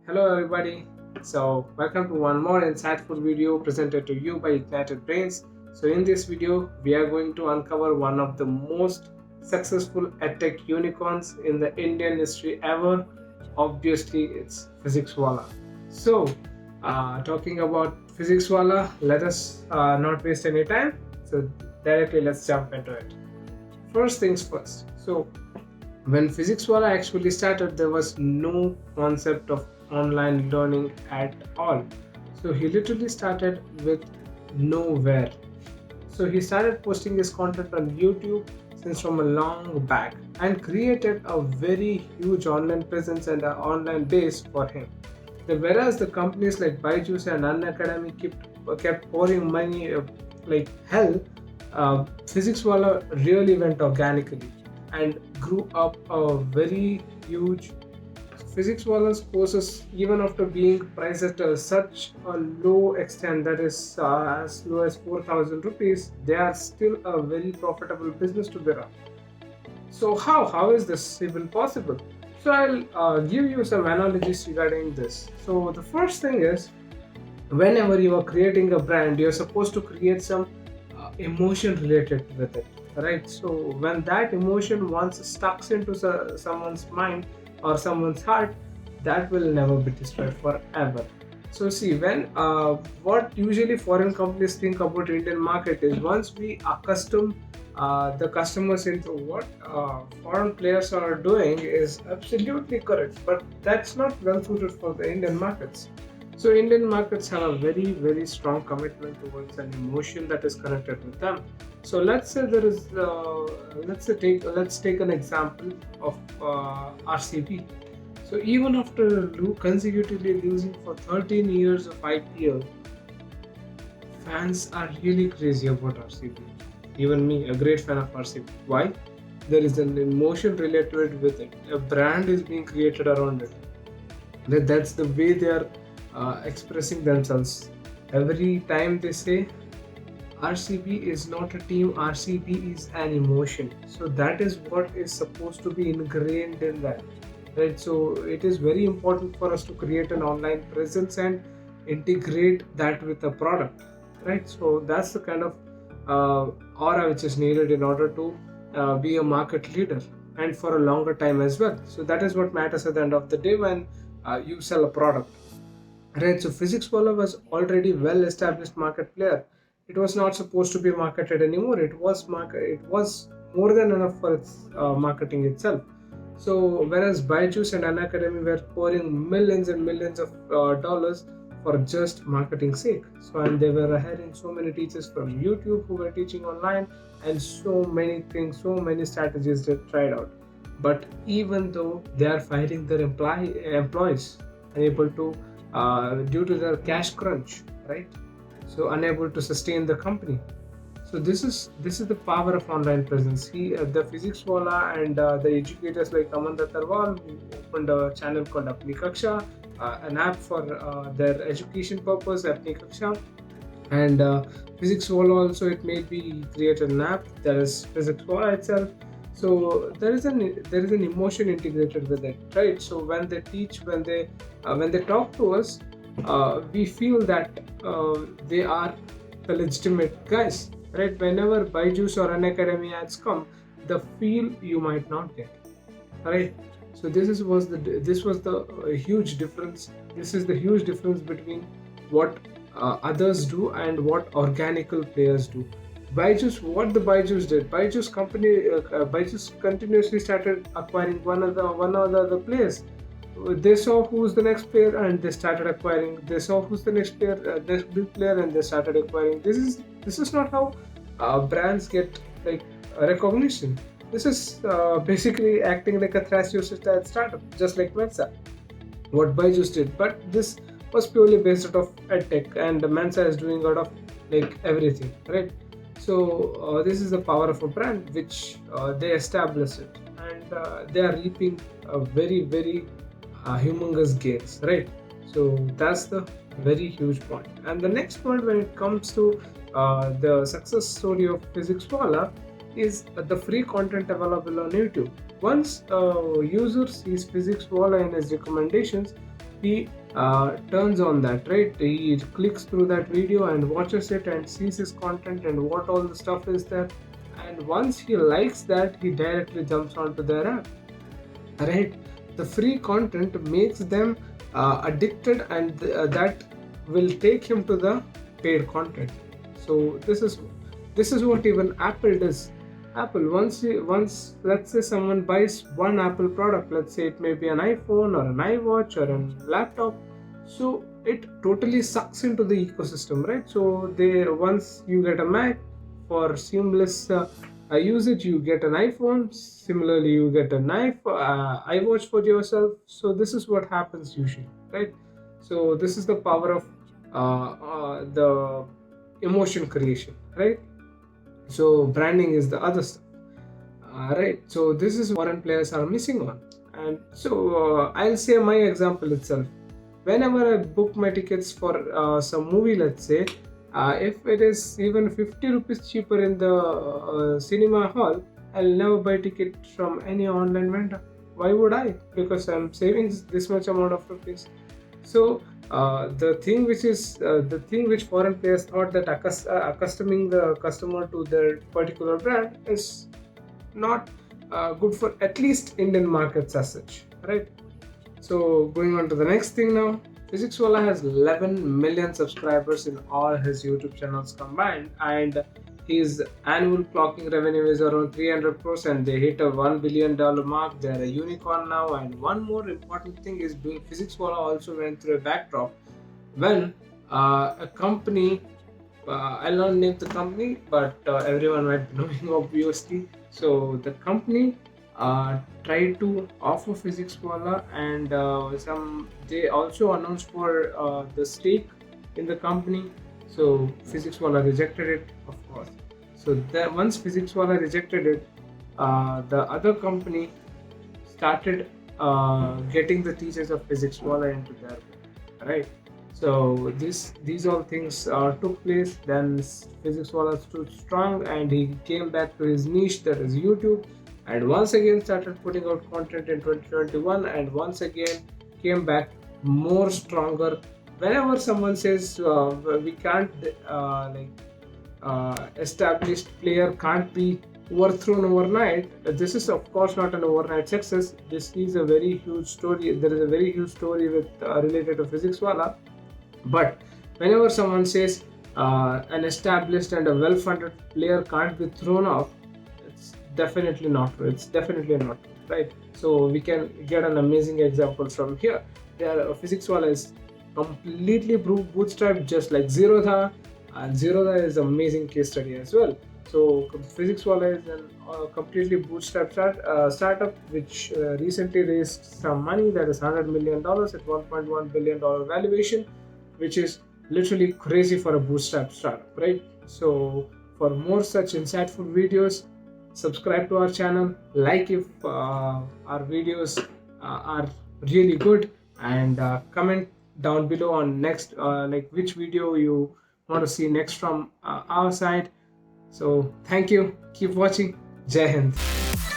Hello everybody. So welcome to one more insightful video presented to you by Ignited Brains. So in this video, we are going to uncover one of the most successful edtech unicorns in the Indian history ever. Obviously, it's physicswallah. So talking about physicswallah, let us not waste any time. So directly let's jump into it. First things first. So when physicswallah actually started, there was no concept of online learning at all. So he literally started with nowhere. So he started posting his content on YouTube since from a long back and created a very huge online presence and an online base for him. Whereas the companies like Byju's and Unacademy kept pouring money like hell, physicswallah really went organically and grew up a very huge. Physicswallah's courses, even after being priced at such a low extent, that is as low as 4,000 rupees, they are still a very profitable business to be run. So how is this even possible? So I'll give you some analogies regarding this. So the first thing is, whenever you are creating a brand, you're supposed to create some emotion related with it, right? So when that emotion once stuck into someone's mind or someone's heart, that will never be destroyed forever. So see, when what usually foreign companies think about Indian market is, once we accustom the customers into what foreign players are doing is absolutely correct, but that's not well suited for the Indian markets. So Indian markets have a very strong commitment towards an emotion that is connected with them. So let's say there is let's take an example of RCB. So even after consecutively losing for 13 years of IPL, fans are really crazy about RCB. Even me, a great fan of RCB. Why? There is an emotion related with it. A brand is being created around it. That's the way they are expressing themselves. Every time they say RCB is not a team, RCB is an emotion. So that is what is supposed to be ingrained in that, right? So it is very important for us to create an online presence and integrate that with a product, right? So that's the kind of aura which is needed in order to be a market leader and for a longer time as well. So that is what matters at the end of the day when you sell a product. Right, so physicswallah was already well-established market player. It was not supposed to be marketed anymore. It was more than enough for its marketing itself. So whereas Byju's and Unacademy were pouring millions and millions of dollars for just marketing sake. So and they were hiring so many teachers from YouTube who were teaching online, and so many things, so many strategies they tried out. But even though they are fighting their employees, unable to due to their cash crunch, right? So unable to sustain the company. So this is the power of online presence. The physicswallah and the educators like Aman Tarwal, who opened a channel called Apni Kaksha, an app for their education purpose, Apni Kaksha. And physicswallah also, it made me create an app that is physicswallah itself. So there is an emotion integrated with it, right? So when they teach, when they talk to us, we feel that they are the legitimate guys, right? Whenever Byju's or Unacademy ads come, the feel you might not get, right? So this was the huge difference. This is the huge difference between what others do and what organical players do. What the Byju's did, Byju's continuously started acquiring one or the other players. They saw who's the next player and they started acquiring. They saw who's the next big player, and they started acquiring. This is not how brands get like recognition. This is basically acting like a thrash user startup, just like Mensa, what Byju's did. But this was purely based out of edtech, and Mensa is doing out of like everything, right? So this is the power of a brand, which they establish it, and they are reaping a very humongous gains, right? So that's the very huge point. And the next point when it comes to the success story of physicswallah is the free content available on YouTube. Once a user sees physicswallah in his recommendations, he turns on that, right? He clicks through that video and watches it and sees his content and what all the stuff is there. And once he likes that, he directly jumps onto their app, right? The free content makes them addicted, and that will take him to the paid content. So this is what even Apple does. Apple, once let's say someone buys one Apple product, let's say it may be an iPhone or an iWatch or a laptop, so it totally sucks into the ecosystem, right? So they once you get a Mac, for seamless usage, you get an iPhone. Similarly, you get an iWatch for yourself. So this is what happens usually, right? So this is the power of the emotion creation, right? So branding is the other stuff, right? So this is foreign players are missing on. And so I'll say my example itself. Whenever I book my tickets for some movie, let's say, if it is even 50 rupees cheaper in the cinema hall, I'll never buy ticket from any online vendor. Why would I? Because I'm saving this much amount of rupees. So the thing which foreign players thought that accustoming the customer to their particular brand is not good for at least Indian markets as such, right? So going on to the next thing now, physicswallah has 11 million subscribers in all his YouTube channels combined, and his annual clocking revenue is around 300 crores, and they hit a $1 billion mark. They're a unicorn now. And one more important thing is physicswallah also went through a backdrop when a company, I'll not name the company, but everyone might be knowing obviously. So the company tried to offer physicswallah, and they also announced for the stake in the company. So physicswallah rejected it, of course. So once physicswallah rejected it, the other company started getting the teachers of physicswallah into their book, right? So these all things took place. Then physicswallah stood strong, and he came back to his niche, that is YouTube, and once again started putting out content in 2021, and once again came back more stronger. Whenever someone says we can't established player can't be overthrown overnight, this is of course not an overnight success. This is a very huge story. There is a very huge story with related to physicswallah. But whenever someone says an established and a well-funded player can't be thrown off, it's definitely not true. It's definitely not true, right? So we can get an amazing example from here. Physicswallah is completely bootstrapped, just like Zerodha, and Zerodha is an amazing case study as well. So physicswallah is a completely bootstrapped startup which recently raised some money, that is $100 million at $1.1 billion valuation, which is literally crazy for a bootstrap startup, right? So for more such insightful videos, subscribe to our channel, like if our videos are really good, and comment down below on next which video you want to see next from our side. So thank you, keep watching. Jai Hind.